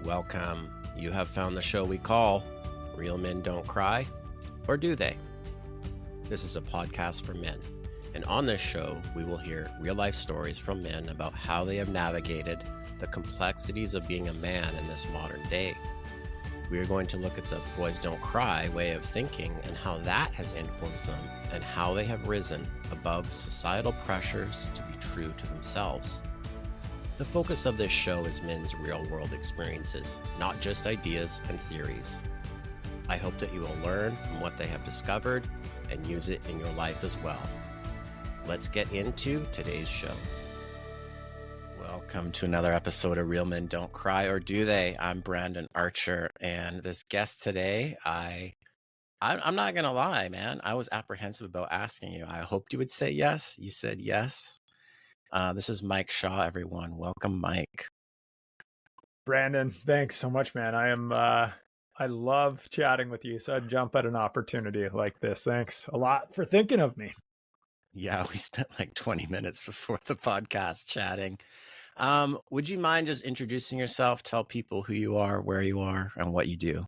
Welcome. You have found the show we call Real Men Don't Cry, or Do They? This is a podcast for men, and on this show, we will hear real-life stories from men about how they have navigated the complexities of being a man in this modern day. We are going to look at the boys don't cry way of thinking and how that has influenced them and how they have risen above societal pressures to be true to themselves. The focus of this show is men's real-world experiences, not just ideas and theories. I hope that you will learn from what they have discovered and use it in your life as well. Let's get into today's show. Welcome to another episode of Real Men Don't Cry, or Do They? I'm Brandon Archer, and this guest today, I'm not going to lie, man. I was apprehensive about asking you. I hoped you would say yes. You said yes. This is Mike Shaw, everyone. Welcome, Mike. Brandon, thanks so much, man. I love chatting with you, so I'd jump at an opportunity like this. Thanks a lot for thinking of me. Yeah, we spent like 20 minutes before the podcast chatting. Would you mind just introducing yourself? Tell people who you are, where you are, and what you do.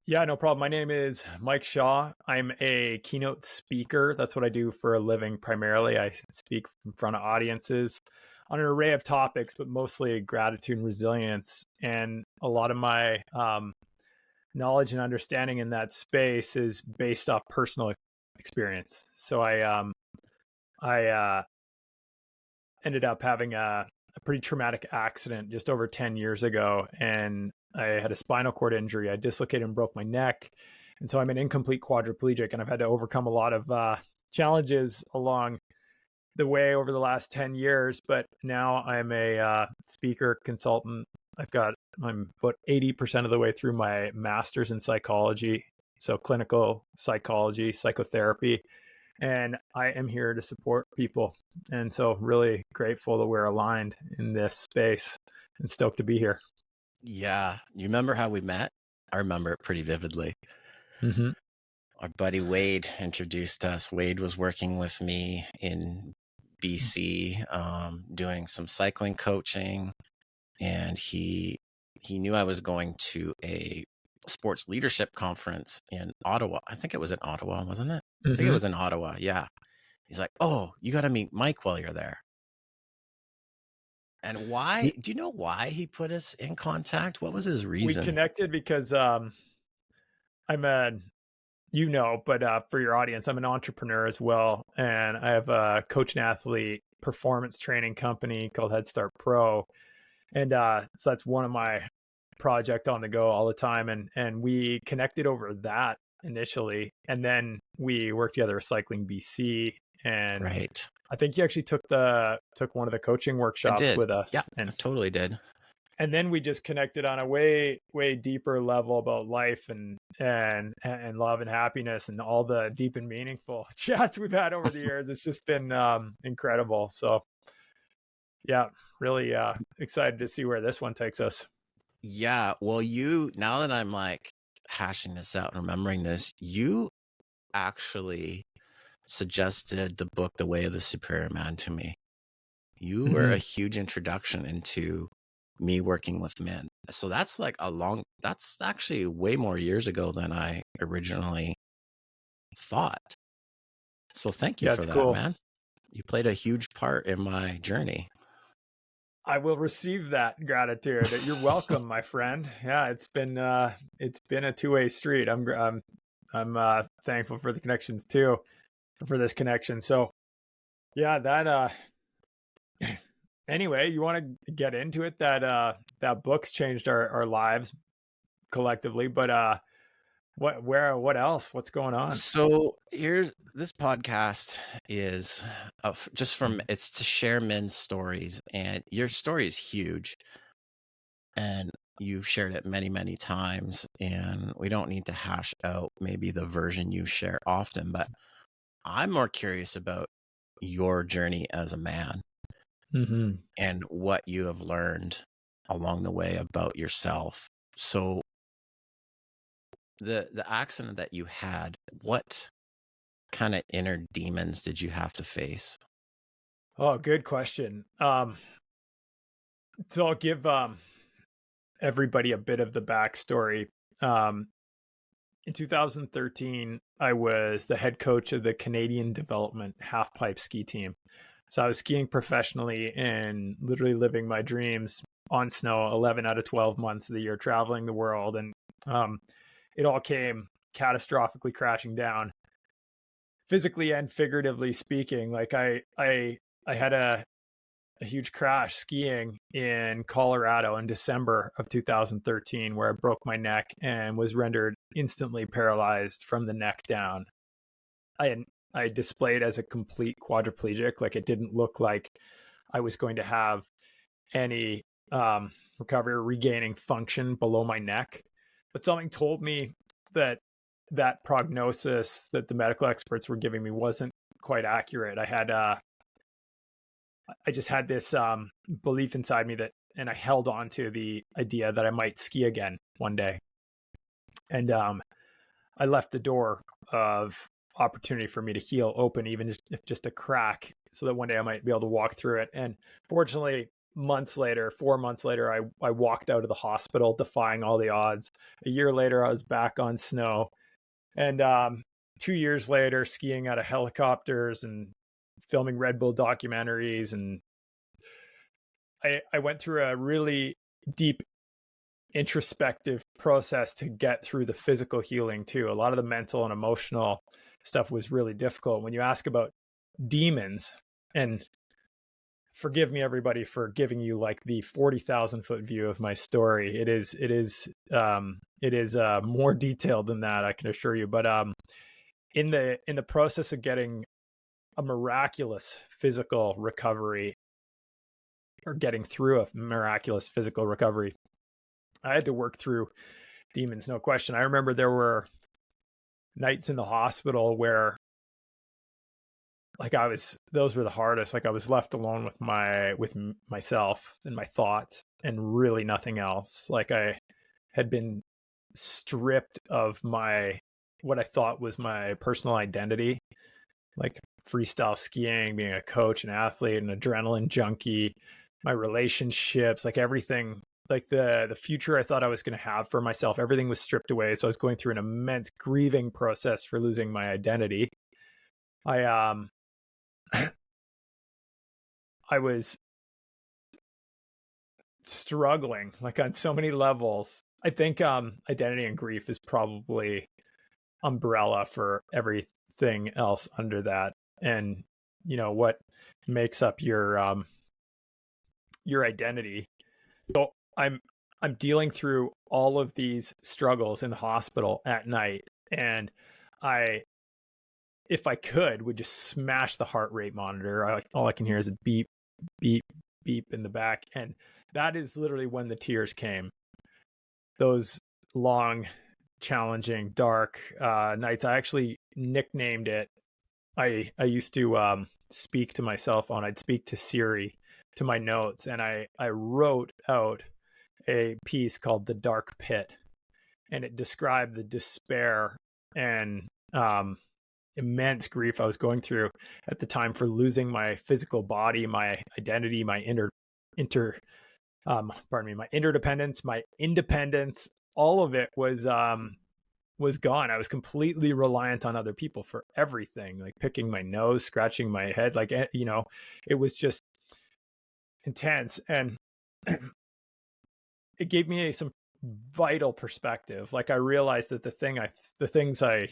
Yeah, no problem. My name is Mike Shaw. I'm a keynote speaker. That's what I do for a living primarily. I speak in front of audiences on an array of topics, but mostly gratitude and resilience. And a lot of my knowledge and understanding in that space is based off personal experience. So I ended up having a pretty traumatic accident just over 10 years ago, and I had a spinal cord injury. I dislocated and broke my neck. And so I'm an incomplete quadriplegic, and I've had to overcome a lot of challenges along the way over the last 10 years. But now I'm a speaker consultant. I'm about 80% of the way through my master's in psychology. So clinical psychology, psychotherapy. And I am here to support people. And so really grateful that we're aligned in this space and stoked to be here. Yeah. You remember how we met? I remember it pretty vividly. Mm-hmm. Our buddy Wade introduced us. Wade was working with me in BC, doing some cycling coaching. And he knew I was going to a sports leadership conference in Ottawa. I think it was in Ottawa, wasn't it? I think it was in Ottawa. Yeah. He's like, "Oh, you got to meet Mike while you're there." And why? Do you know why he put us in contact? What was his reason? We connected because but for your audience, I'm an entrepreneur as well. And I have a coach and athlete performance training company called Head Start Pro. And so that's one of my project on the go all the time. And we connected over that initially. And then we worked together at Cycling BC. And right. I think you actually took one of the coaching workshops with us. Yeah, I totally did. And then we just connected on a way deeper level about life and love and happiness and all the deep and meaningful chats we've had over the years. It's just been incredible. So yeah, really excited to see where this one takes us. Yeah. Well, now that I'm like hashing this out and remembering this, you actually suggested the book, The Way of the Superior Man, to me. You were a huge introduction into me working with men. So that's that's actually way more years ago than I originally thought. So thank you for that, cool. Man. You played a huge part in my journey. I will receive that gratitude. You're welcome, my friend. Yeah, it's been a two-way street. I'm thankful for the connections too, for this connection. So yeah, that anyway, you want to get into it? That book's changed our lives collectively, but what else? What's going on? So this podcast is it's to share men's stories, and your story is huge, and you've shared it many, many times, and we don't need to hash out maybe the version you share often, but I'm more curious about your journey as a man and what you have learned along the way about yourself. So the accident that you had, what kind of inner demons did you have to face? Oh, good question. So I'll give everybody a bit of the backstory. Um, in 2013, I was the head coach of the Canadian Development Halfpipe ski team. So I was skiing professionally and literally living my dreams on snow 11 out of 12 months of the year, traveling the world. And it all came catastrophically crashing down, physically and figuratively speaking. Like I had a huge crash skiing in Colorado in December of 2013, where I broke my neck and was rendered instantly paralyzed from the neck down. I displayed as a complete quadriplegic. Like, it didn't look like I was going to have any recovery or regaining function below my neck. But something told me that that prognosis that the medical experts were giving me wasn't quite accurate. I just had this belief inside me that, and I held on to the idea that I might ski again one day. And I left the door of opportunity for me to heal open, even if just a crack, so that one day I might be able to walk through it. And fortunately, 4 months later, I walked out of the hospital, defying all the odds. A year later, I was back on snow. And 2 years later, skiing out of helicopters and filming Red Bull documentaries. And I went through a really deep introspective process to get through the physical healing too. A lot of the mental and emotional stuff was really difficult. When you ask about demons, and forgive me everybody for giving you like the 40,000 foot view of my story, it is more detailed than that, I can assure you. But in the process of getting a miraculous physical recovery, or getting through a miraculous physical recovery, I had to work through demons, no question. I remember there were nights in the hospital where, like, those were the hardest. Like, I was left alone with myself and my thoughts, and really nothing else. Like, I had been stripped of what I thought was my personal identity, like freestyle skiing, being a coach, an athlete, an adrenaline junkie, my relationships, like everything, like the future I thought I was going to have for myself, everything was stripped away. So I was going through an immense grieving process for losing my identity. I I was struggling, like, on so many levels. I think identity and grief is probably umbrella for everything else under that. And what makes up your identity. So I'm dealing through all of these struggles in the hospital at night, and if I could, would just smash the heart rate monitor. All I can hear is a beep, beep, beep in the back, and that is literally when the tears came. Those long, challenging, dark nights. I actually nicknamed it. I used to speak to myself I'd speak to Siri to my notes, and I wrote out a piece called "The Dark Pit," and it described the despair and immense grief I was going through at the time for losing my physical body, my identity, my my interdependence, my independence. All of it was gone. I was completely reliant on other people for everything, like picking my nose, scratching my head, like, it was just intense. And it gave me some vital perspective. Like, I realized that the things I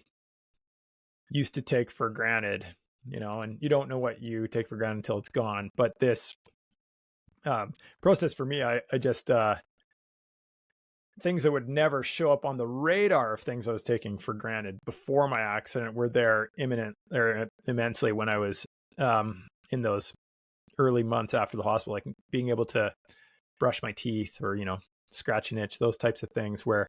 used to take for granted, and you don't know what you take for granted until it's gone. But this process for me, I just things that would never show up on the radar of things I was taking for granted before my accident were there immensely when I was in those early months after the hospital, like being able to brush my teeth, or scratch an itch, those types of things, where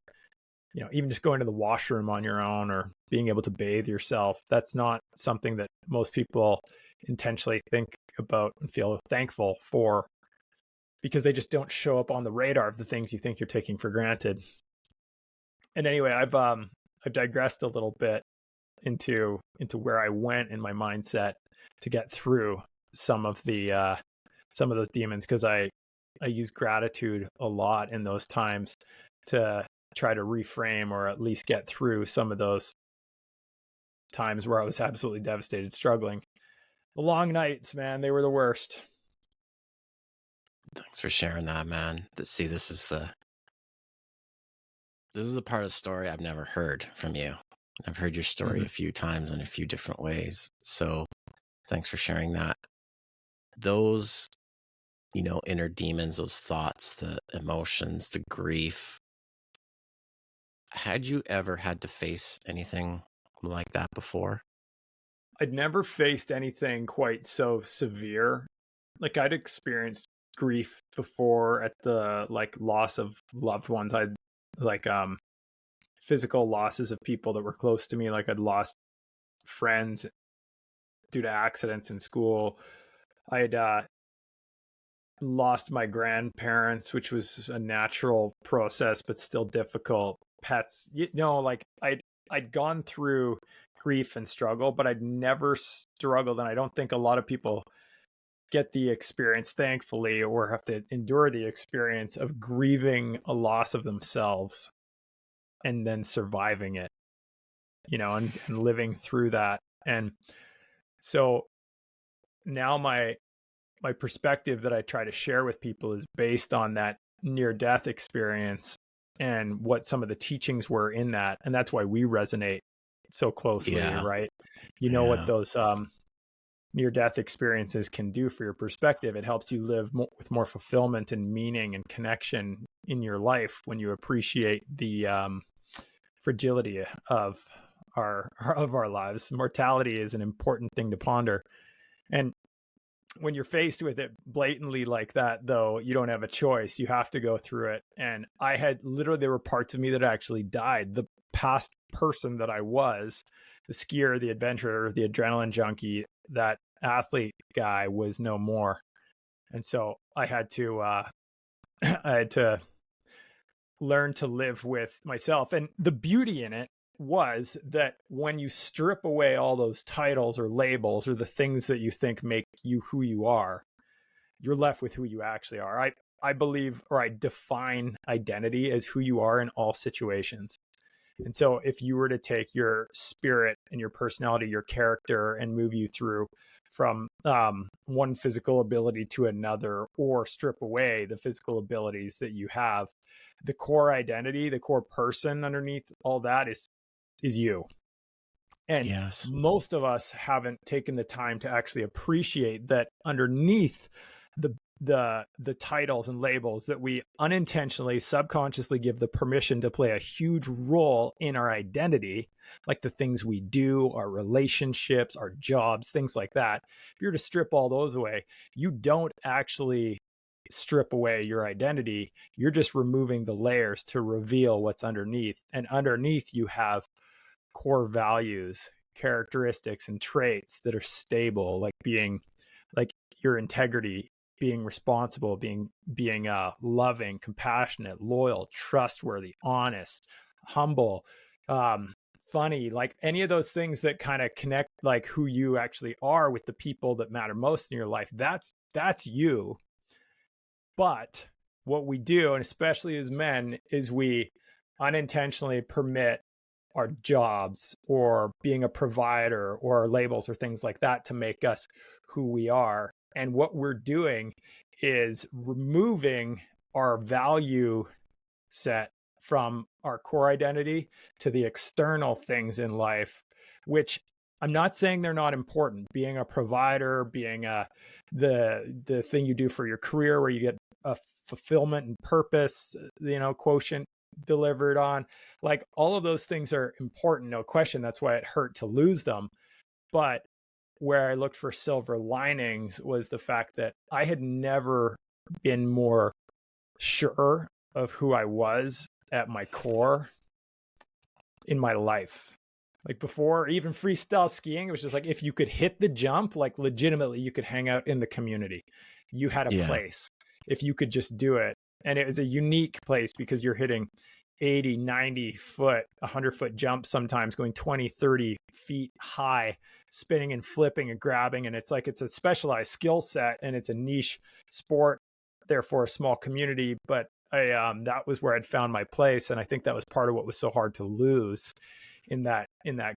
even just going to the washroom on your own, or being able to bathe yourself, that's not something that most people intentionally think about and feel thankful for, because they just don't show up on the radar of the things you think you're taking for granted. And anyway, I've digressed a little bit into where I went in my mindset to get through some of those demons, because I use gratitude a lot in those times to try to reframe or at least get through some of those times where I was absolutely devastated, struggling. The long nights, man, they were the worst. Thanks for sharing that, man. See, this is the part of the story I've never heard from you. I've heard your story a few times in a few different ways. So thanks for sharing that. Those, inner demons, those thoughts, the emotions, the grief. Had you ever had to face anything like that before? I'd never faced anything quite so severe. Like I'd experienced grief before at the loss of loved ones. I'd like physical losses of people that were close to me. Like I'd lost friends due to accidents in school. I'd lost my grandparents, which was a natural process, but still difficult. Pets, I'd gone through grief and struggle, but I'd never struggled. And I don't think a lot of people get the experience, thankfully, or have to endure the experience of grieving a loss of themselves and then surviving it, and living through that. And so now my perspective that I try to share with people is based on that near-death experience and what some of the teachings were in that. And that's why we resonate so closely, right? What those near-death experiences can do for your perspective. It helps you live with more fulfillment and meaning and connection in your life when you appreciate the fragility of our lives. Mortality is an important thing to ponder. And when you're faced with it blatantly like that, though, you don't have a choice. You have to go through it. And I had there were parts of me that actually died. The past person that I was, the skier, the adventurer, the adrenaline junkie, that athlete guy was no more. And so I had to learn to live with myself. And the beauty in it was that when you strip away all those titles or labels or the things that you think make you who you are, you're left with who you actually are. I believe, or I define identity as who you are in all situations. And so if you were to take your spirit and your personality, your character, and move you through from one physical ability to another, or strip away the physical abilities that you have, the core identity, the core person underneath all that is you. And yes, most of us haven't taken the time to actually appreciate that underneath the titles and labels that we unintentionally, subconsciously give the permission to play a huge role in our identity, like the things we do, our relationships, our jobs, things like that. If you were to strip all those away, you don't actually strip away your identity. You're just removing the layers to reveal what's underneath. And underneath you have core values, characteristics, and traits that are stable, like your integrity, being responsible, being loving, compassionate, loyal, trustworthy, honest, humble, funny, like any of those things that kind of connect like who you actually are with the people that matter most in your life. That's you. But what we do, and especially as men, is we unintentionally permit our jobs or being a provider or our labels or things like that to make us who we are. And what we're doing is removing our value set from our core identity to the external things in life, which I'm not saying they're not important. Being a provider, being the thing you do for your career where you get a fulfillment and purpose, quotient delivered on, like all of those things are important, no question. That's why it hurt to lose them. But where I looked for silver linings was the fact that I had never been more sure of who I was at my core in my life. Like before, even freestyle skiing, it was just like, if you could hit the jump, like legitimately you could hang out in the community. You had a place if you could just do it. And it was a unique place because you're hitting 80, 90 foot, 100-foot jumps sometimes, going 20, 30 feet high, spinning and flipping and grabbing. And it's like, it's a specialized skill set and it's a niche sport therefore a small community, but that was where I'd found my place. And I think that was part of what was so hard to lose in that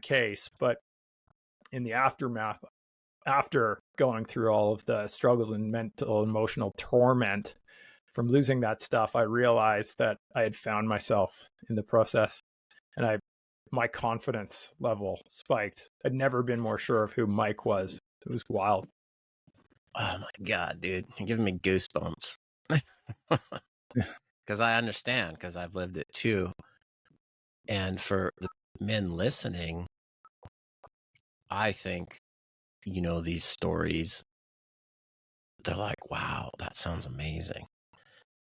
case. But in the aftermath, after going through all of the struggles and mental, emotional torment from losing that stuff, I realized that I had found myself in the process, and my confidence level spiked. I'd never been more sure of who Mike was. It was wild. Oh my God, dude. You're giving me goosebumps. Because I understand, because I've lived it too. And for the men listening, I think, these stories, they're like, wow, that sounds amazing.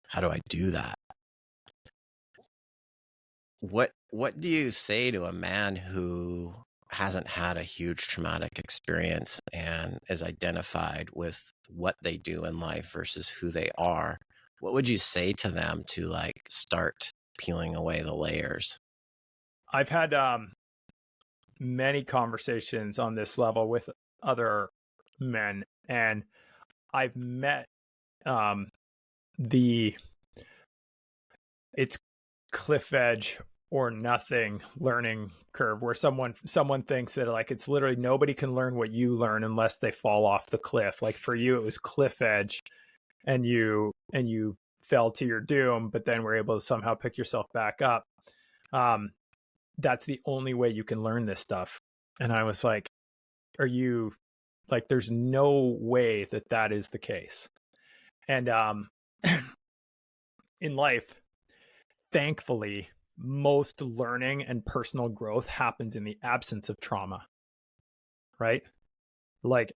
How do I do that? What do you say to a man who hasn't had a huge traumatic experience and is identified with what they do in life versus who they are? What would you say to them to like start peeling away the layers? I've had many conversations on this level with other men, and I've met it's cliff edge or nothing learning curve, where someone thinks that like it's literally nobody can learn what you learn unless they fall off the cliff. Like for you, it was cliff edge, and you fell to your doom, but then were able to somehow pick yourself back up. That's the only way you can learn this stuff. And I was like, are you like, there's no way that is the case. And in life, thankfully, most learning and personal growth happens in the absence of trauma, right? Like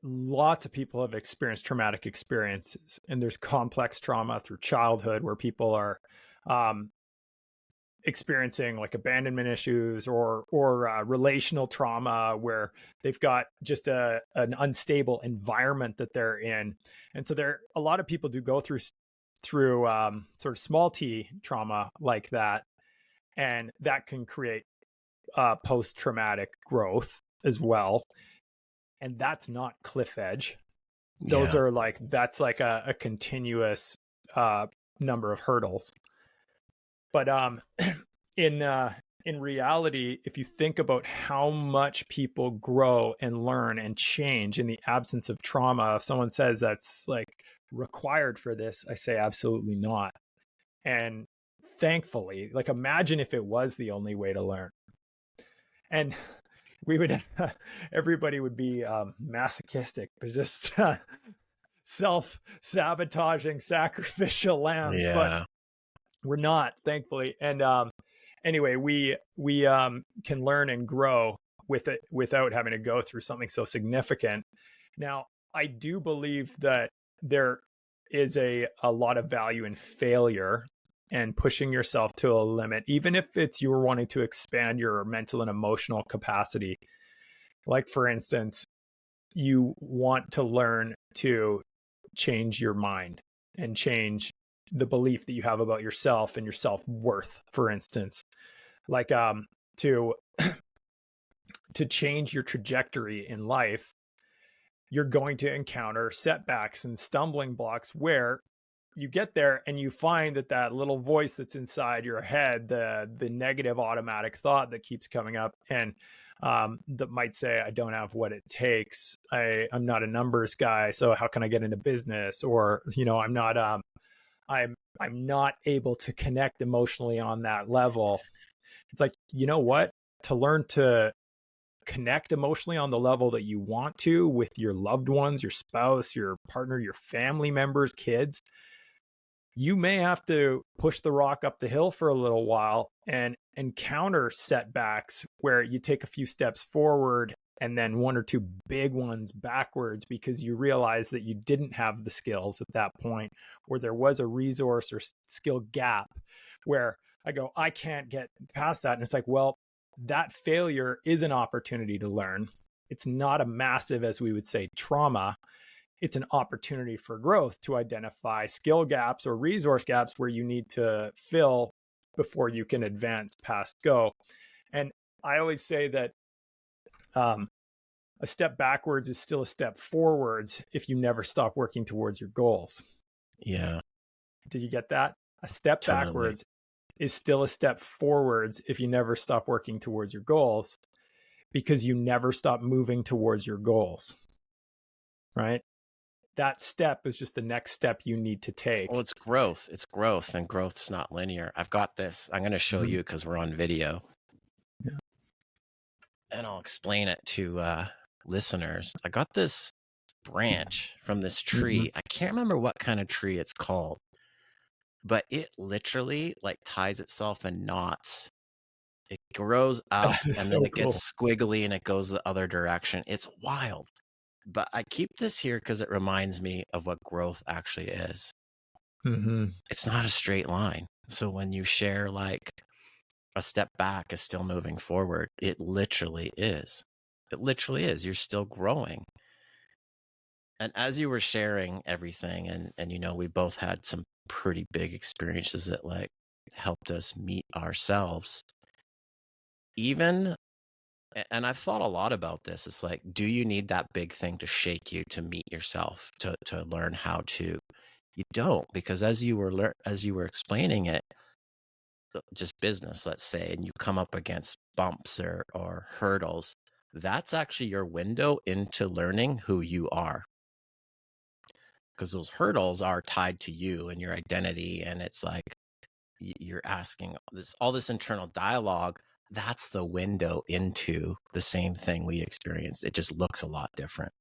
lots of people have experienced traumatic experiences, and there's complex trauma through childhood where people are experiencing like abandonment issues or relational trauma where they've got just an unstable environment that they're in. And so a lot of people do go through sort of small t trauma like that, and that can create post-traumatic growth as well. And that's not cliff edge. Those are like, that's like a continuous number of hurdles. But in reality, if you think about how much people grow and learn and change in the absence of trauma, if someone says that's like required for this, I say absolutely not. And thankfully, like imagine if it was the only way to learn. And we would, everybody would be masochistic, but just self-sabotaging sacrificial lambs. Yeah. But we're not, thankfully. And anyway, we can learn and grow with it without having to go through something so significant. Now, I do believe that there is a lot of value in failure and pushing yourself to a limit, even if it's you're wanting to expand your mental and emotional capacity. Like, for instance, you want to learn to change your mind and change the belief that you have about yourself and your self-worth, for instance, like to change your trajectory in life, you're going to encounter setbacks and stumbling blocks where you get there and you find that little voice that's inside your head, the negative automatic thought that keeps coming up and that might say, I don't have what it takes. I'm not a numbers guy, so how can I get into business? Or, I'm not able to connect emotionally on that level. It's like, you know what? To learn to connect emotionally on the level that you want to with your loved ones, your spouse, your partner, your family members, kids, you may have to push the rock up the hill for a little while and encounter setbacks where you take a few steps forward and then one or two big ones backwards because you realize that you didn't have the skills at that point, or there was a resource or skill gap where I can't get past that. And it's like, well, that failure is an opportunity to learn. It's not a massive, as we would say, trauma. It's an opportunity for growth to identify skill gaps or resource gaps where you need to fill before you can advance past go. And I always say that a step backwards is still a step forwards if you never stop working towards your goals. Yeah, Did you get that? A step totally. backwards is still a step forwards if you never stop working towards your goals, because you never stop moving towards your goals, right? That step is just the next step you need to Well, take. it's growth. It's growth, and growth's not linear. I've got this. I'm going to show Mhm. you because we're on video, Yeah. and I'll explain it to listeners. I got this branch from this Mhm. tree. I can't remember what kind of tree it's called, but it literally like ties itself in knots. It grows up That is and then so it cool. gets squiggly and it goes the other direction. It's wild. But I keep this here because it reminds me of what growth actually is. Mhm. It's not a straight line. So when you share like a step back is still moving forward, it literally is. It literally is. You're still growing. And as you were sharing everything, and you know, we both had some pretty big experiences that like helped us meet ourselves. Even, and I've thought a lot about this. It's like, do you need that big thing to shake you to meet yourself, to learn how to? You don't, because as you were explaining it, just business, let's say, and you come up against bumps or hurdles, that's actually your window into learning who you are. Because those hurdles are tied to you and your identity. And it's like you're asking all this internal dialogue. That's the window into the same thing we experienced. It just looks a lot different.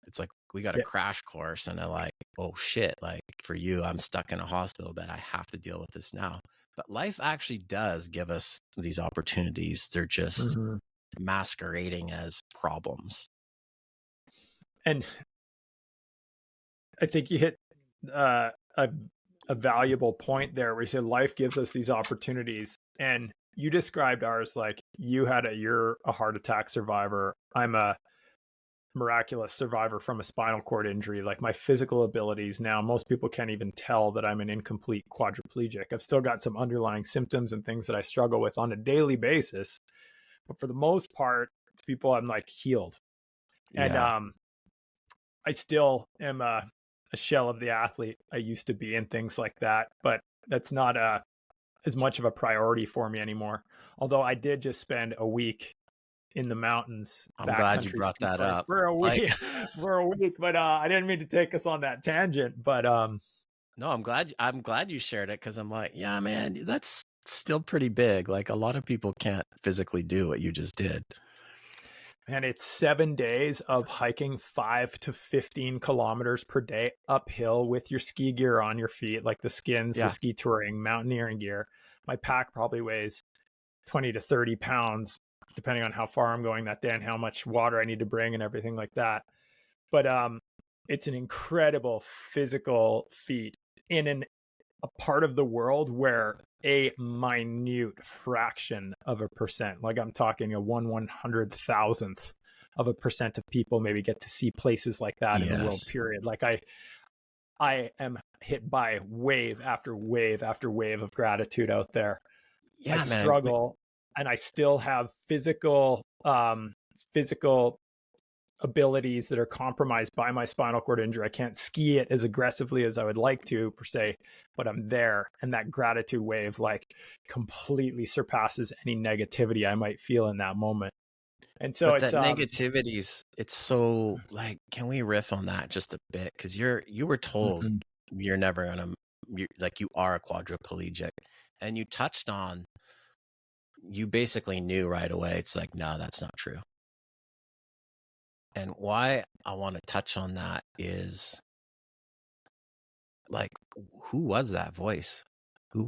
It's like we got a Yeah. crash course and they're like, oh shit, like for you, I'm stuck in a hospital bed. I have to deal with this now. But life actually does give us these opportunities. They're just Mhm. masquerading as problems. And I think you hit uh, a valuable point there where you said life gives us these opportunities. And you described ours like you're a heart attack survivor. I'm a miraculous survivor from a spinal cord injury. Like my physical abilities now, most people can't even tell that I'm an incomplete quadriplegic. I've still got some underlying symptoms and things that I struggle with on a daily basis. But for the most part, it's people I'm like healed. And Yeah. I still am a shell of the athlete I used to be and things like that. But that's not as much of a priority for me anymore. Although I did just spend a week in the mountains, I'm glad you backcountry brought ski that playing up. for a Like, week, But I didn't mean to take us on that tangent. But no, I'm glad you shared it because I'm like, yeah, man, that's still pretty big. Like a lot of people can't physically do what you just did. man, it's 7 days of hiking 5 to 15 kilometers per day uphill with your ski gear on your feet, like the skins, the Yeah. ski touring, mountaineering gear. My pack probably weighs 20 to 30 pounds, depending on how far I'm going that day and how much water I need to bring and everything like that. But it's an incredible physical feat in a part of the world where a minute fraction of a percent, like I'm talking a 1/100,000th of a percent of people maybe get to see places like that in the world, Yes. period. Like I am hit by wave after wave after wave of gratitude out there. I Yeah, man. struggle and I still have physical abilities that are compromised by my spinal cord injury. I can't ski it as aggressively as I would like to, per se, but I'm there. And that gratitude wave like completely surpasses any negativity I might feel in that moment. And so But it's that negativity's, it's so like, can we riff on that just a bit? Because you were told Mhm. you're never gonna, like you are a quadriplegic, and you touched on, you basically knew right away. It's like, no, that's not true. And why I want to touch on that is like, who was that voice? Who?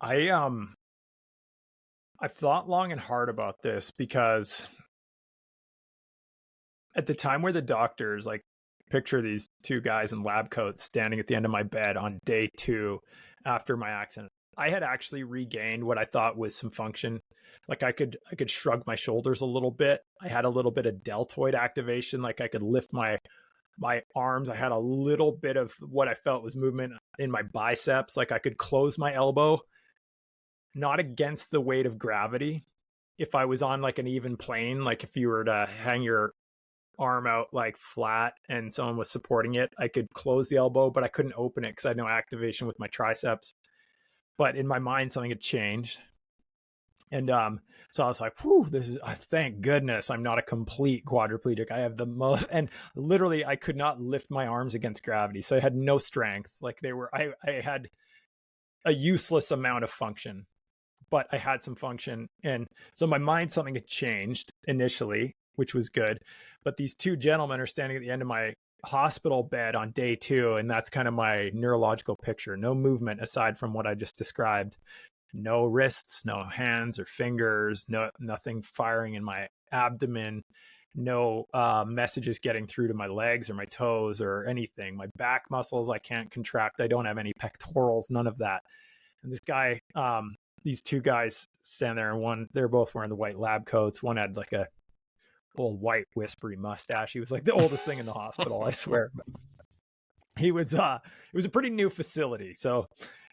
I I've thought long and hard about this because at the time where the doctors like picture these two guys in lab coats standing at the end of my bed on day 2 after my accident, I had actually regained what I thought was some function. Like I could shrug my shoulders a little bit. I had a little bit of deltoid activation, like I could lift my arms. I had a little bit of what I felt was movement in my biceps, like I could close my elbow, not against the weight of gravity. If I was on like an even plane, like if you were to hang your arm out like flat and someone was supporting it, I could close the elbow, but I couldn't open it because I had no activation with my triceps. But in my mind, something had changed. And so I was like, whew, this is, thank goodness I'm not a complete quadriplegic. I have the most, and literally I could not lift my arms against gravity. So I had no strength. Like I had a useless amount of function, but I had some function. And so my mind, something had changed initially, which was good. But these two gentlemen are standing at the end of my hospital bed on day 2. And that's kind of my neurological picture. No movement aside from what I just described. No wrists, no hands or fingers, nothing firing in my abdomen, no messages getting through to my legs or my toes or anything. My back muscles, I can't contract. I don't have any pectorals, none of that. And this guy, these two guys stand there, and they're both wearing the white lab coats. One had like a old white whispery mustache. He was like the oldest thing in the hospital, I swear. But he was, it was a pretty new facility. So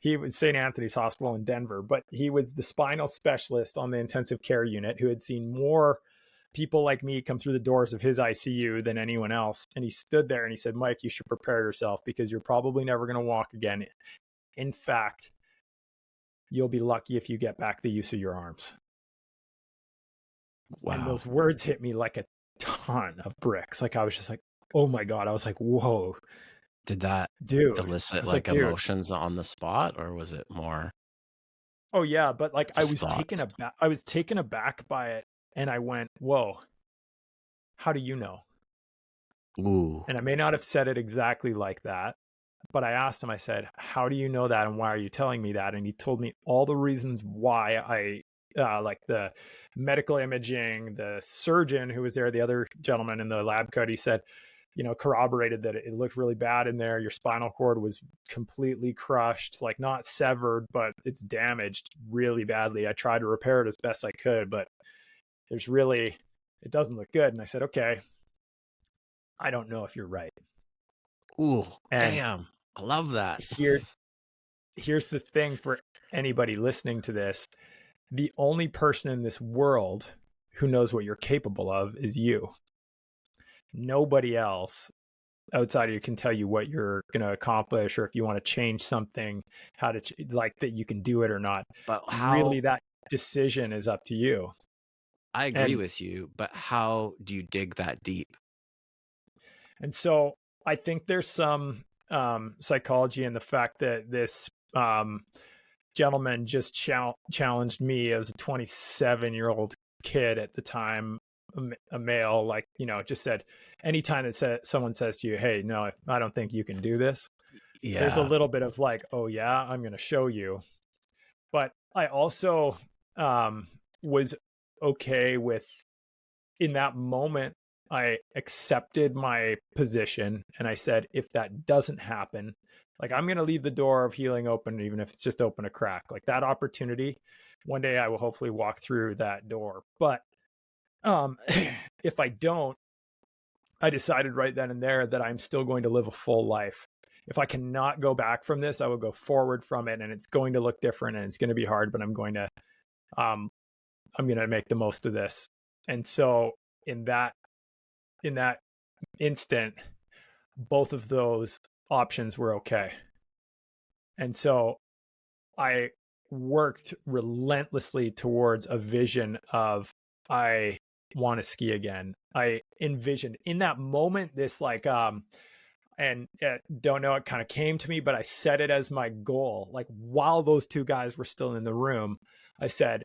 he was St. Anthony's Hospital in Denver, but he was the spinal specialist on the intensive care unit who had seen more people like me come through the doors of his ICU than anyone else. And he stood there and he said, Mike, you should prepare yourself because you're probably never going to walk again. In fact, you'll be lucky if you get back the use of your arms. Wow. And those words hit me like a ton of bricks. Like I was just like, oh my God. I was like, whoa. Did that elicit like emotions on the spot, or was it more? Oh yeah, but like I was taken aback by it, and I went, whoa, how do you know? Ooh. And I may not have said it exactly like that, but I asked him, I said, how do you know that, and why are you telling me that? And he told me all the reasons why like the medical imaging, the surgeon who was there, the other gentleman in the lab coat, he said, corroborated that it looked really bad in there. Your spinal cord was completely crushed, like not severed, but it's damaged really badly. I tried to repair it as best I could, but it doesn't look good. And I said, okay, I don't know if you're right. Ooh, and damn. I love that. Here's the thing for anybody listening to this. The only person in this world who knows what you're capable of is you. Nobody else outside of you can tell you what you're going to accomplish, or if you want to change something, how to like that you can do it or not. But really, that decision is up to you. I agree with you, but how do you dig that deep? And so I think there's some psychology in the fact that this gentleman just challenged me as a 27-year-old kid at the time, a male, like, just said, anytime that someone says to you, hey, no, I don't think you can do this. Yeah. There's a little bit of like, oh yeah, I'm going to show you. But I also was okay with, in that moment, I accepted my position and I said, if that doesn't happen, like I'm going to leave the door of healing open, even if it's just open a crack. Like that opportunity, one day I will hopefully walk through that door. But if I don't, I decided right then and there that I'm still going to live a full life. If I cannot go back from this, I will go forward from it, and it's going to look different and it's going to be hard, but I'm going to make the most of this. And so in that instant, both of those options were okay. And so I worked relentlessly towards a vision of, I want to ski again. I envisioned in that moment this like and don't know, it kind of came to me, but I set it as my goal. Like while those two guys were still in the room, I said,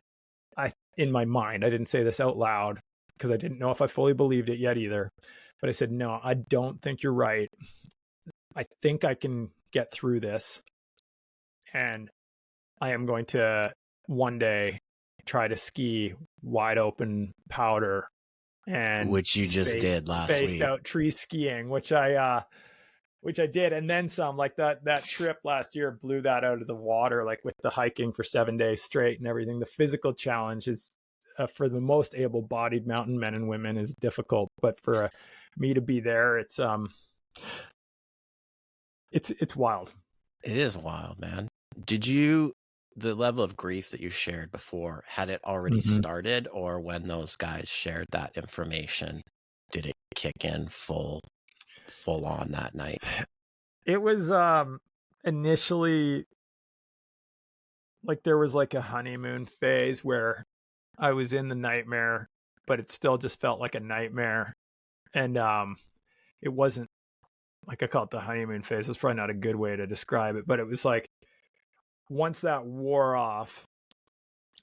in my mind, I didn't say this out loud because I didn't know if I fully believed it yet either, but I said, no, I don't think you're right. I think I can get through this, and I am going to one day try to ski wide open powder, and which you just did last week. Spaced out tree skiing, which I did, and then some. Like that trip last year blew that out of the water, like with the hiking for 7 days straight and everything. The physical challenge is for the most able-bodied mountain men and women is difficult, but for me to be there, it's wild. It is wild, man. The level of grief that you shared before, had it already started, or when those guys shared that information, did it kick in full on that night? It was initially like there was like a honeymoon phase where I was in the nightmare, but it still just felt like a nightmare. And it wasn't like, I call it the honeymoon phase. It's probably not a good way to describe it, but it was like once that wore off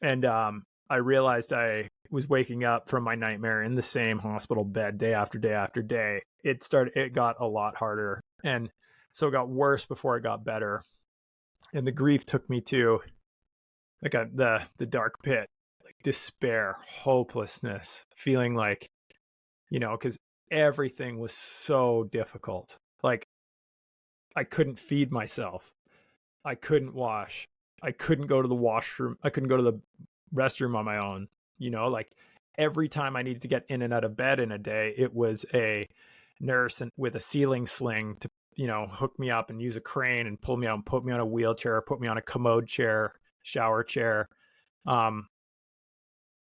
and I realized I was waking up from my nightmare in the same hospital bed day after day after day, it got a lot harder. And so it got worse before it got better. And the grief took me to like the dark pit, like despair, hopelessness, feeling like, because everything was so difficult. Like I couldn't feed myself. I couldn't wash. I couldn't go to the washroom. I couldn't go to the restroom on my own. Like every time I needed to get in and out of bed in a day, it was a nurse with a ceiling sling to, hook me up and use a crane and pull me out and put me on a wheelchair, put me on a commode chair, shower chair. And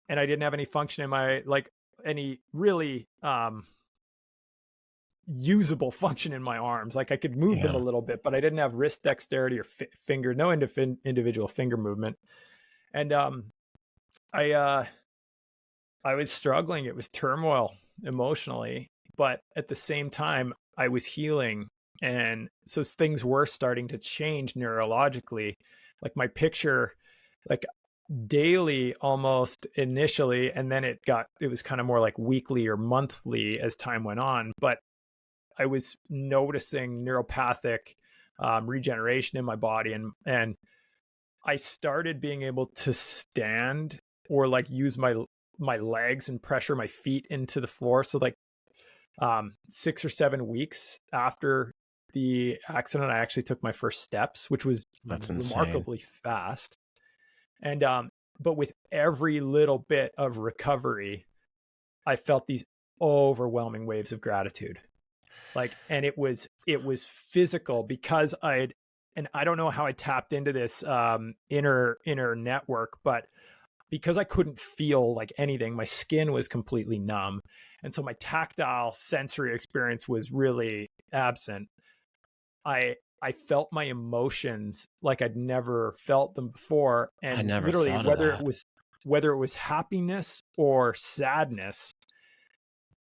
I didn't have any function in my, like any really, usable function in my arms. Like I could move them a little bit, but I didn't have wrist dexterity or finger, no individual finger movement. And I was struggling. It was turmoil emotionally, but at the same time I was healing. And so things were starting to change neurologically. Like my picture, like daily almost initially, and then it was kind of more like weekly or monthly as time went on. But I was noticing neuropathic regeneration in my body, and I started being able to stand or like use my legs and pressure my feet into the floor. So like 6 or 7 weeks after the accident, I actually took my first steps, which was remarkably fast. And but with every little bit of recovery, I felt these overwhelming waves of gratitude. Like, and it was physical because and I don't know how I tapped into this inner network, but because I couldn't feel like anything, my skin was completely numb. And so my tactile sensory experience was really absent. I felt my emotions like I'd never felt them before. And I never literally thought whether of that. it was happiness or sadness,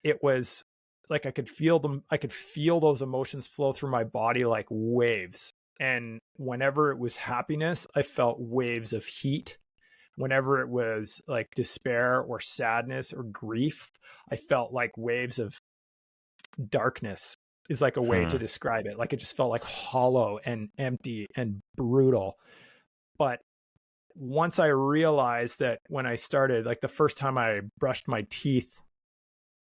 it was like I could feel them. I could feel those emotions flow through my body like waves. And whenever it was happiness, I felt waves of heat. Whenever it was like despair or sadness or grief, I felt like waves of darkness, is like a way to describe it. Like it just felt like hollow and empty and brutal. But once I realized that when I started, like the first time I brushed my teeth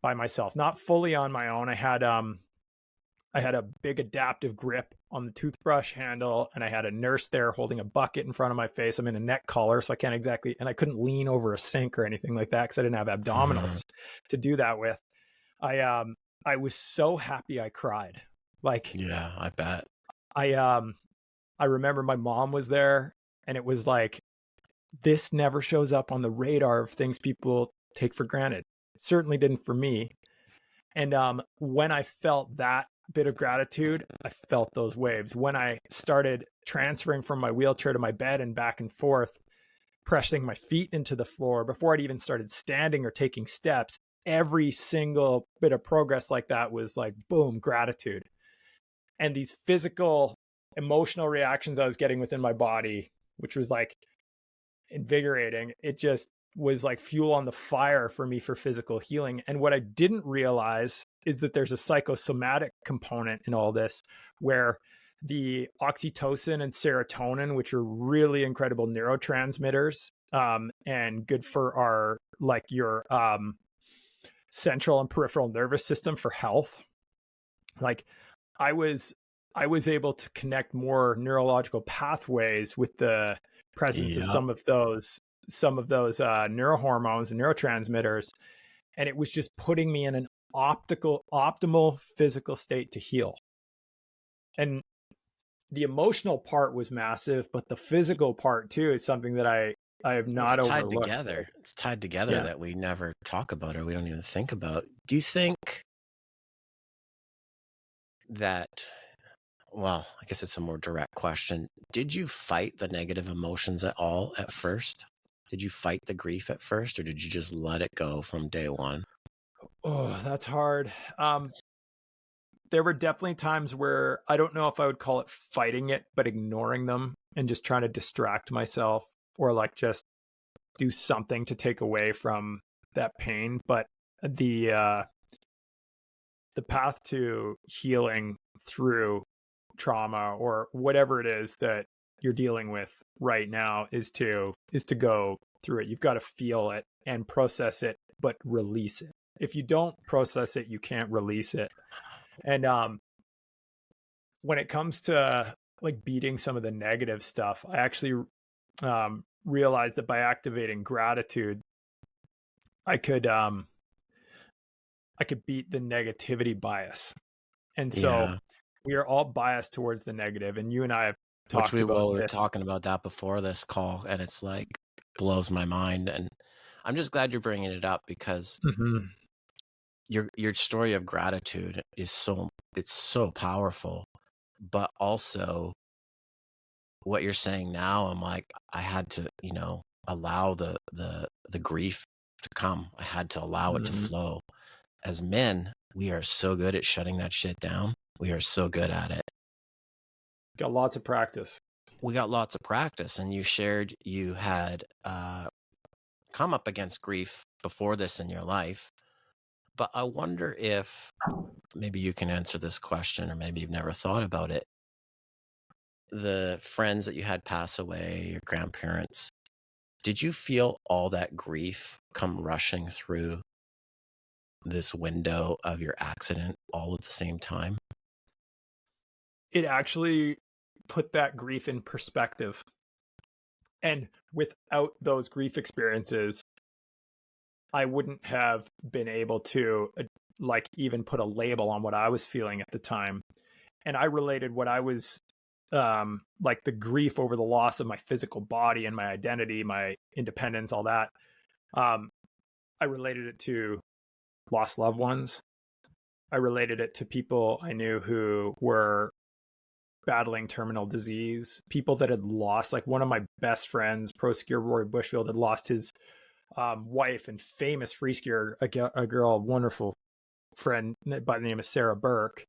by myself, not fully on my own, I had a big adaptive grip on the toothbrush handle, and I had a nurse there holding a bucket in front of my face. I'm in a neck collar, so I can't exactly, and I couldn't lean over a sink or anything like that because I didn't have abdominals to do that with. I was so happy I cried. Like, yeah, I bet. I remember my mom was there, and it was like, this never shows up on the radar of things people take for granted. It certainly didn't for me. And when I felt that bit of gratitude, I felt those waves. When I started transferring from my wheelchair to my bed and back and forth, pressing my feet into the floor before I'd even started standing or taking steps, every single bit of progress like that was like, boom, gratitude. And these physical, emotional reactions I was getting within my body, which was like invigorating, it just was like fuel on the fire for me for physical healing. And what I didn't realize is that there's a psychosomatic component in all this, where the oxytocin and serotonin, which are really incredible neurotransmitters, and good for our, like your central and peripheral nervous system for health. Like I was able to connect more neurological pathways with the presence of some of those neurohormones and neurotransmitters. And it was just putting me in an optimal physical state to heal. And the emotional part was massive, but the physical part too is something that I have not overlooked. It's tied together that we never talk about or we don't even think about. Do you think that, well, I guess it's a more direct question. Did you fight the negative emotions at all at first? Did you fight the grief at first, or did you just let it go from day one? Oh, that's hard. There were definitely times where I don't know if I would call it fighting it, but ignoring them and just trying to distract myself or like just do something to take away from that pain. But the the path to healing through trauma or whatever it is that you're dealing with right now is to go through it. You've got to feel it and process it, but release it. If you don't process it, you can't release it. And when it comes to like beating some of the negative stuff, I actually realized that by activating gratitude, I could beat the negativity bias. And so Yeah, we are all biased towards the negative, and you and I have which talked about we were this. talking about that before this call, and it's like blows my mind. And I'm just glad you're bringing it up because Mm-hmm. your story of gratitude is so powerful, but also what you're saying now, I'm like, I had to, allow the grief to come. I had to allow it to Mm-hmm. flow. As men, we are so good at shutting that shit down. We are so good at it. Got lots of practice. We got lots of practice, and you shared you had come up against grief before this in your life. But I wonder if maybe you can answer this question, or maybe you've never thought about it. The friends that you had pass away, your grandparents, did you feel all that grief come rushing through this window of your accident all at the same time? It actually put that grief in perspective. And without those grief experiences, I wouldn't have been able to like even put a label on what I was feeling at the time. And I related what I was like the grief over the loss of my physical body and my identity, my independence, all that. I related it to lost loved ones. I related it to people I knew who were battling terminal disease, people that had lost, like one of my best friends, pro skier Rory Bushfield, had lost his wife and famous free skier, a girl, wonderful friend by the name of Sarah Burke.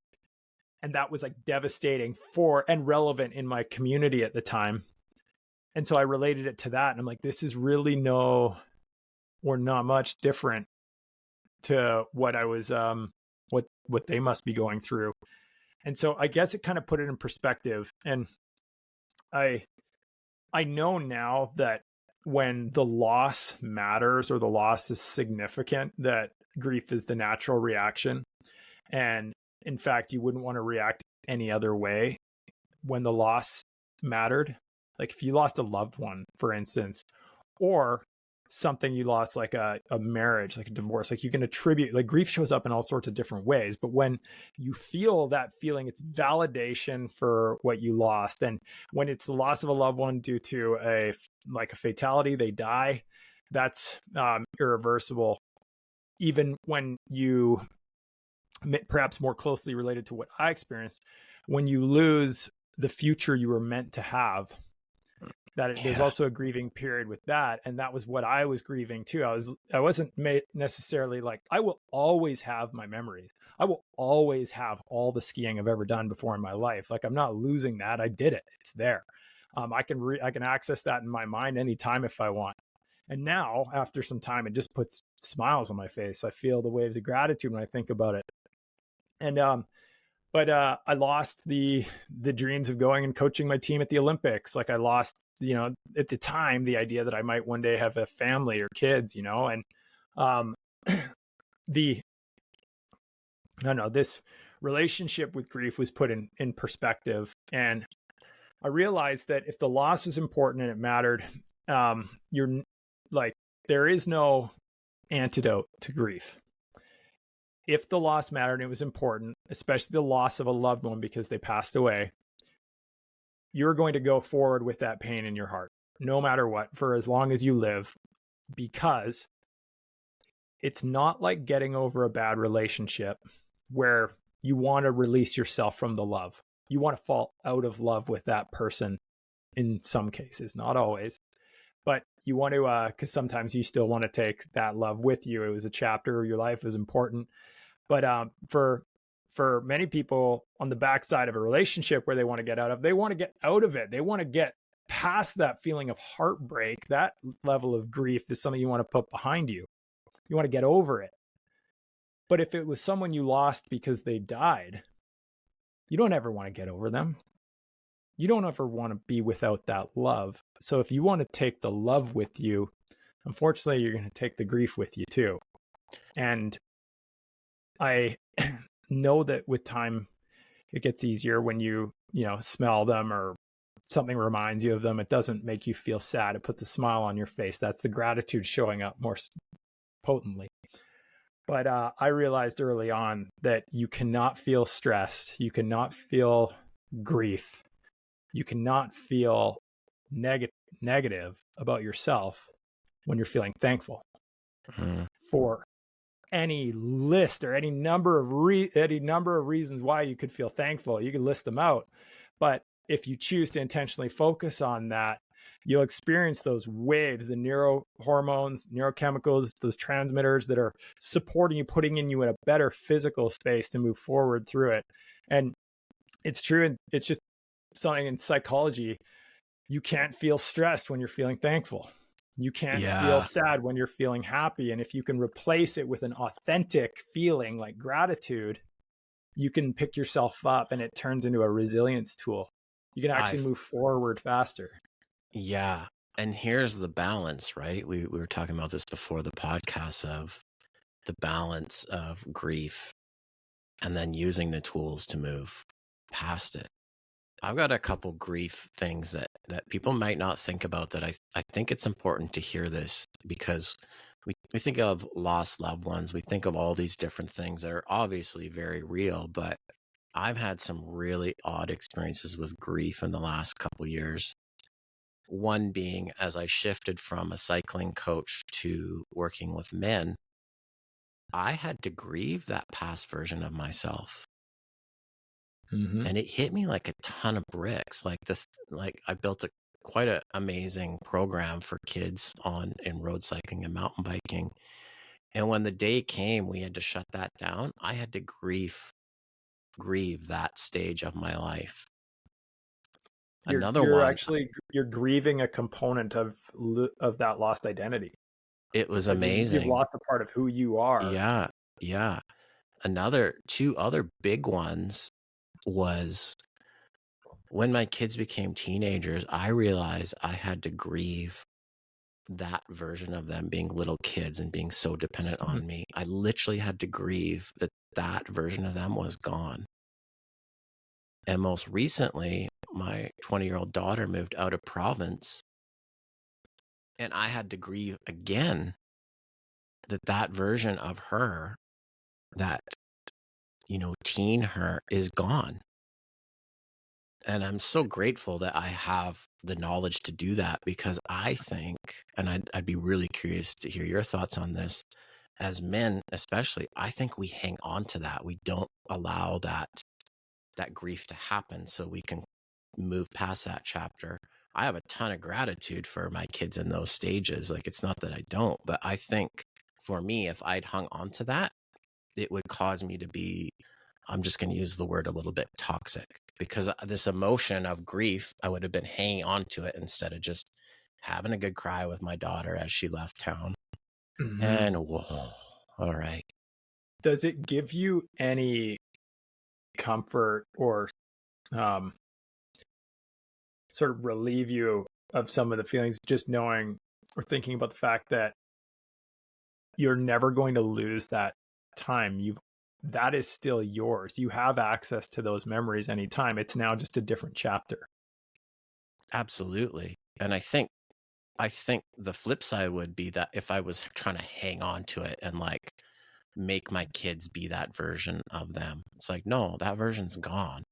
And that was like devastating for and relevant in my community at the time. And so I related it to that. And I'm like, this is really no or not much different to what I was, what they must be going through. And so I guess it kind of put it in perspective. And I know now that when the loss matters or the loss is significant, that grief is the natural reaction. And in fact, you wouldn't want to react any other way when the loss mattered. Like if you lost a loved one, for instance, or something you lost like a marriage, like a divorce, like you can attribute, like grief shows up in all sorts of different ways. But when you feel that feeling, it's validation for what you lost. And when it's the loss of a loved one due to a fatality, they die, that's irreversible. Even when you, perhaps more closely related to what I experienced, when you lose the future you were meant to have, that there's also a grieving period with that. And that was what I was grieving too. I wasn't necessarily like, I will always have my memories. I will always have all the skiing I've ever done before in my life. Like I'm not losing that. I did it. It's there. I can access that in my mind anytime if I want. And now after some time, it just puts smiles on my face. I feel the waves of gratitude when I think about it. And but I lost the dreams of going and coaching my team at the Olympics. Like I lost, at the time, the idea that I might one day have a family or kids, and the I don't know, this relationship with grief was put in perspective, and I realized that if the loss was important and it mattered, you're like, there is no antidote to grief. If the loss mattered and it was important, especially the loss of a loved one because they passed away, you're going to go forward with that pain in your heart, no matter what, for as long as you live, because it's not like getting over a bad relationship where you want to release yourself from the love. You want to fall out of love with that person in some cases, not always, but you want to, because sometimes you still want to take that love with you. It was a chapter of your life, it was important. But for many people on the backside of a relationship where they want to get out of, they want to get out of it. They want to get past that feeling of heartbreak. That level of grief is something you want to put behind you. You want to get over it. But if it was someone you lost because they died, you don't ever want to get over them. You don't ever want to be without that love. So if you want to take the love with you, unfortunately, you're going to take the grief with you too. And I know that with time, it gets easier when you smell them or something reminds you of them. It doesn't make you feel sad. It puts a smile on your face. That's the gratitude showing up more potently. But I realized early on that you cannot feel stressed. You cannot feel grief. You cannot feel negative about yourself when you're feeling thankful for any list or any number of reasons why you could feel thankful. You can list them out. But if you choose to intentionally focus on that, you'll experience those waves, the neurohormones, neurochemicals, those transmitters that are supporting you, putting you in a better physical space to move forward through it. And it's true. And it's just something in psychology. You can't feel stressed when you're feeling thankful. You can't feel sad when you're feeling happy. And if you can replace it with an authentic feeling like gratitude, you can pick yourself up and it turns into a resilience tool. You can actually move forward faster. Yeah. And here's the balance, right? We were talking about this before the podcast, of the balance of grief and then using the tools to move past it. I've got a couple grief things that people might not think about that I think it's important to hear this, because we think of lost loved ones. We think of all these different things that are obviously very real, but I've had some really odd experiences with grief in the last couple years. One being, as I shifted from a cycling coach to working with men, I had to grieve that past version of myself. Mm-hmm. And it hit me like a ton of bricks. Like I built quite an amazing program for kids in road cycling and mountain biking. And when the day came, we had to shut that down. I had to grieve that stage of my life. You're grieving a component of that lost identity. It was amazing. You've lost a part of who you are. Yeah. Yeah. Two other big ones was when my kids became teenagers. I realized I had to grieve that version of them being little kids and being so dependent on me. I literally had to grieve that version of them was gone. And most recently, my 20-year-old daughter moved out of province, and I had to grieve again that version of her, that teen her, is gone. And I'm so grateful that I have the knowledge to do that, because I think, and I'd be really curious to hear your thoughts on this, as men especially, I think we hang on to that. We don't allow that grief to happen so we can move past that chapter. I have a ton of gratitude for my kids in those stages. Like, it's not that I don't, but I think for me, if I'd hung on to that, it would cause me to be, I'm just going to use the word a little bit, toxic, because this emotion of grief, I would have been hanging on to it instead of just having a good cry with my daughter as she left town. Mm-hmm. And whoa, all right. Does it give you any comfort or sort of relieve you of some of the feelings, just knowing or thinking about the fact that you're never going to lose that time? That is still yours. You have access to those memories anytime. It's now just a different chapter. Absolutely. And I think the flip side would be that if I was trying to hang on to it and like make my kids be that version of them, it's like, no, that version's gone.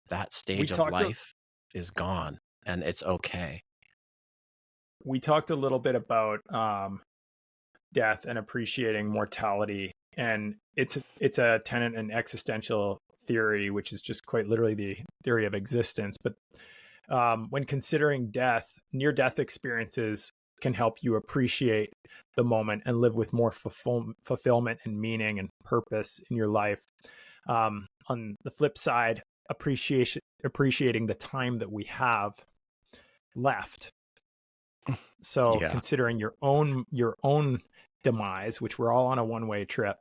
That stage of life is gone, and it's okay. We talked a little bit about death and appreciating mortality, and it's a tenet and existential theory, which is just quite literally the theory of existence. But when considering death, near-death experiences can help you appreciate the moment and live with more fulfillment and meaning and purpose in your life. On the flip side, appreciating the time that we have left. So considering your own demise, which we're all on a one-way trip,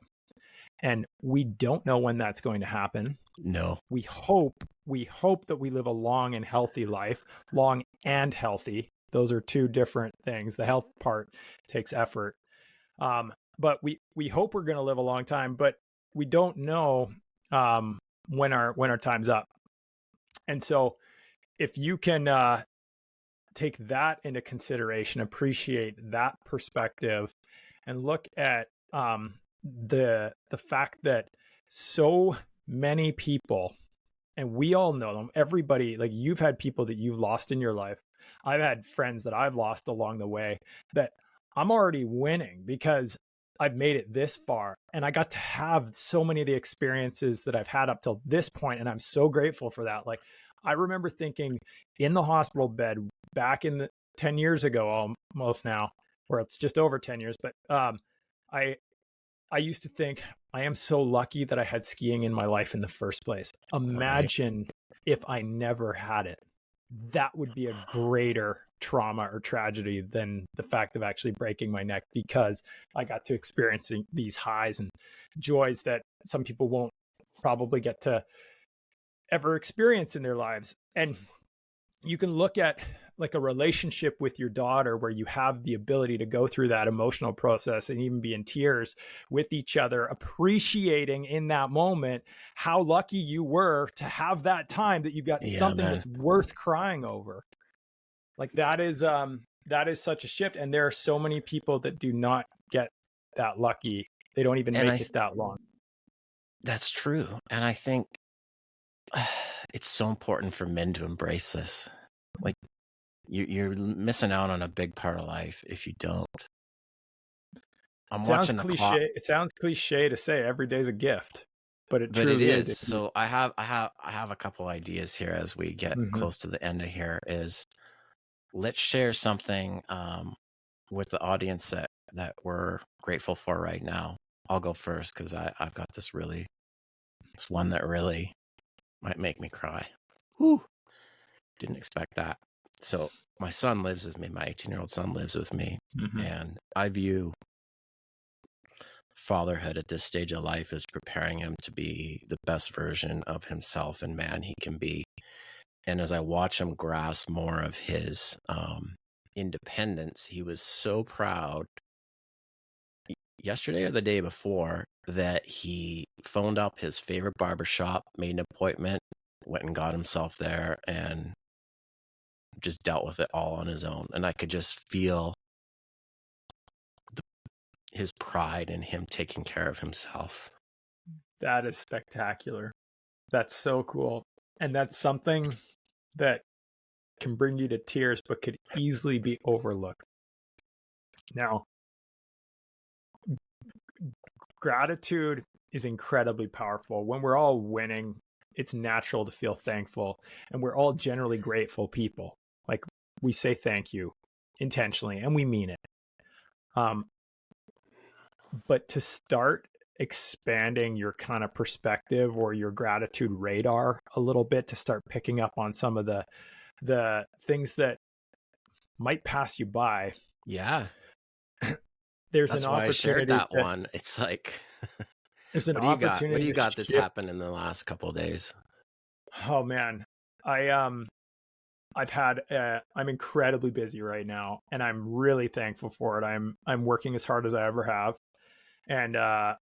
and we don't know when that's going to happen. No. We hope that we live a long and healthy life, long and healthy. Those are two different things. The health part takes effort. But we hope we're going to live a long time, but we don't know when our time's up. And so if you can take that into consideration, appreciate that perspective, and look at the fact that so many people, and we all know them, everybody, like you've had people that you've lost in your life. I've had friends that I've lost along the way that I'm already winning because I've made it this far. And I got to have so many of the experiences that I've had up till this point, and I'm so grateful for that. Like, I remember thinking in the hospital bed back in the 10 years ago, almost now, or it's just over 10 years. But I used to think, I am so lucky that I had skiing in my life in the first place. Imagine if I never had it. That would be a greater trauma or tragedy than the fact of actually breaking my neck, because I got to experience these highs and joys that some people won't probably get to ever experience in their lives. And you can look at like a relationship with your daughter where you have the ability to go through that emotional process and even be in tears with each other, appreciating in that moment how lucky you were to have that time, that you got something that's worth crying over. Like that is such a shift. And there are so many people that do not get that lucky. They don't even make it that long. That's true. And I think it's so important for men to embrace this. Like, you're missing out on a big part of life if you don't. I'm watching the clock. It sounds cliche to say every day's a gift, but it truly is. So I have a couple ideas here as we get close to the end of here. Is let's share something with the audience that we're grateful for right now. I'll go first because I've got this one that really might make me cry. Whew. Didn't expect that. So my son lives with me. My 18-year-old son lives with me. And I view fatherhood at this stage of life as preparing him to be the best version of himself and man he can be. And as I watch him grasp more of his independence, he was so proud yesterday or the day before that he phoned up his favorite barbershop, made an appointment, went and got himself there, and just dealt with it all on his own. And I could just feel his pride in him taking care of himself. That is spectacular. That's so cool. And that's something that can bring you to tears, but could easily be overlooked. Now, gratitude is incredibly powerful. When we're all winning, it's natural to feel thankful, and we're all generally grateful people. Like, we say thank you intentionally and we mean it. But to start expanding your kind of perspective or your gratitude radar a little bit, to start picking up on some of the things that might pass you by. Yeah. That's an opportunity. I shared that one. It's like, there's an opportunity. What do you got that's happened in the last couple of days? Oh man, I'm incredibly busy right now, and I'm really thankful for it. I'm working as hard as I ever have, and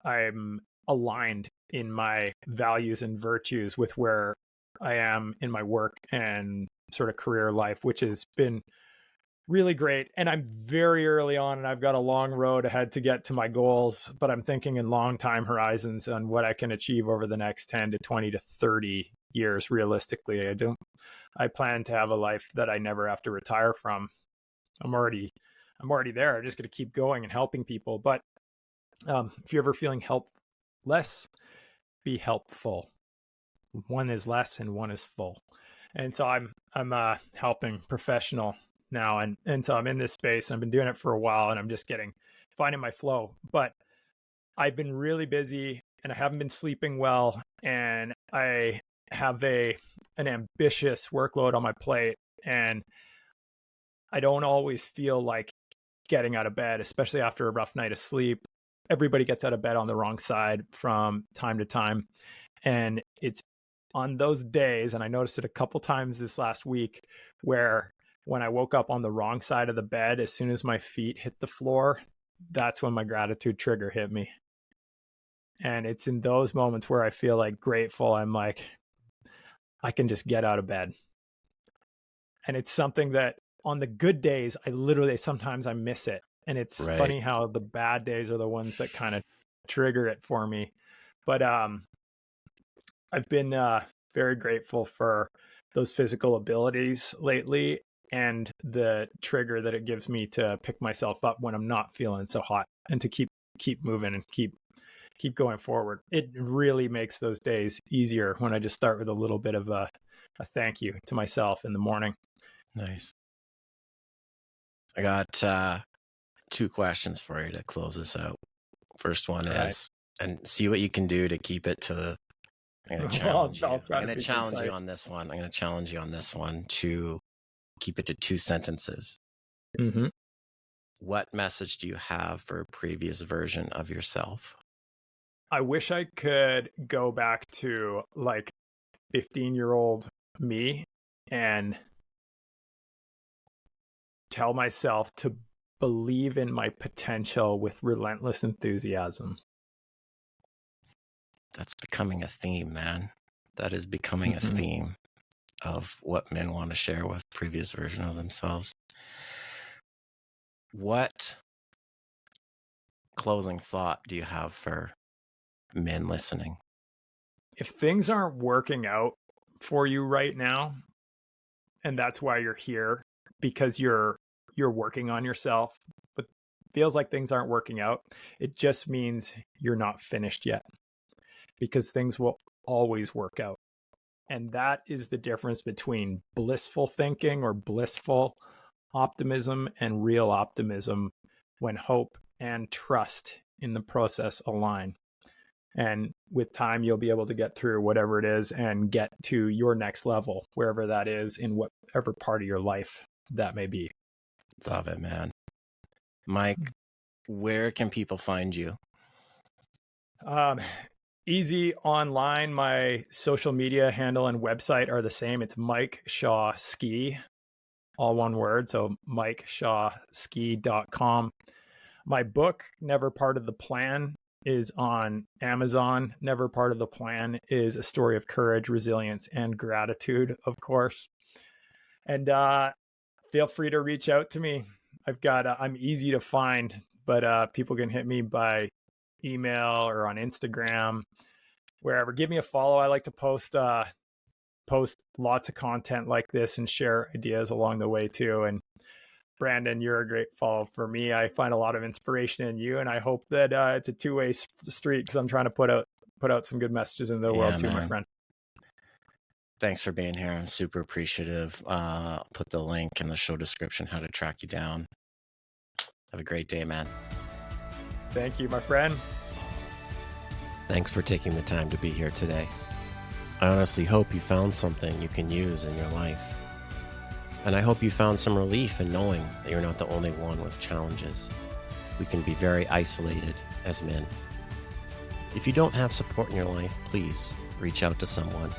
I'm aligned in my values and virtues with where I am in my work and sort of career life, which has been really great. And I'm very early on, and I've got a long road ahead to get to my goals, but I'm thinking in long time horizons on what I can achieve over the next 10 to 20 to 30 years. Realistically, I plan to have a life that I never have to retire from. I'm already there. I'm just going to keep going and helping people. But if you're ever feeling helpless, be helpful. one is less and one is full. And so I'm helping professional now, and so I'm in this space. I've been doing it for a while, and I'm just finding my flow. But I've been really busy, and I haven't been sleeping well, and I have an ambitious workload on my plate, and I don't always feel like getting out of bed, especially after a rough night of sleep. Everybody gets out of bed on the wrong side from time to time, and it's on those days, and I noticed it a couple times this last week, where when I woke up on the wrong side of the bed, as soon as my feet hit the floor, that's when my gratitude trigger hit me. And it's in those moments where I feel like grateful. I'm like, I can just get out of bed. And it's something that on the good days, sometimes I miss it. And it's funny how the bad days are the ones that kind of trigger it for me. But I've been very grateful for those physical abilities lately, and the trigger that it gives me to pick myself up when I'm not feeling so hot, and to keep moving and keep going forward. It really makes those days easier when I just start with a little bit of a thank you to myself in the morning. Nice. I got 2 questions for you to close this out. First one is, and see what you can do to keep it to I'm going to challenge you. I'm going to challenge you on this one. I'm going to challenge you on this one to keep it to 2 sentences. Mm-hmm. What message do you have for a previous version of yourself? I wish I could go back to like 15-year-old me and tell myself to believe in my potential with relentless enthusiasm. That's becoming a theme, man. That is becoming a theme of what men want to share with previous version of themselves. What closing thought do you have for men listening? If things aren't working out for you right now, and that's why you're here, because you're working on yourself, but feels like things aren't working out, it just means you're not finished yet, because things will always work out. And that is the difference between blissful thinking or blissful optimism and real optimism, when hope and trust in the process align. And with time, you'll be able to get through whatever it is and get to your next level, wherever that is, in whatever part of your life that may be. Love it, man. Mike, where can people find you? Easy online. My social media handle and website are the same. It's Mike Shaw Ski, all one word. So MikeShawSki.com. My book, Never Part of the Plan, is on Amazon. Never Part of the Plan is a story of courage, resilience, and gratitude, of course. And feel free to reach out to me. I'm easy to find, but people can hit me by email or on Instagram, wherever. Give me a follow. I like to post lots of content like this and share ideas along the way too. And Brandon, you're a great follow for me. I find a lot of inspiration in you, and I hope that it's a two-way street, because I'm trying to put out some good messages in the world too, man. My friend. Thanks for being here. I'm super appreciative. Put the link in the show description, how to track you down. Have a great day, man. Thank you, my friend. Thanks for taking the time to be here today. I honestly hope you found something you can use in your life. And I hope you found some relief in knowing that you're not the only one with challenges. We can be very isolated as men. If you don't have support in your life, please reach out to someone.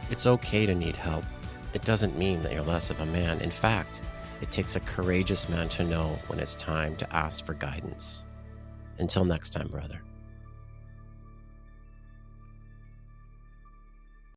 It's okay to need help. It doesn't mean that you're less of a man. In fact, it takes a courageous man to know when it's time to ask for guidance. Until next time, brother.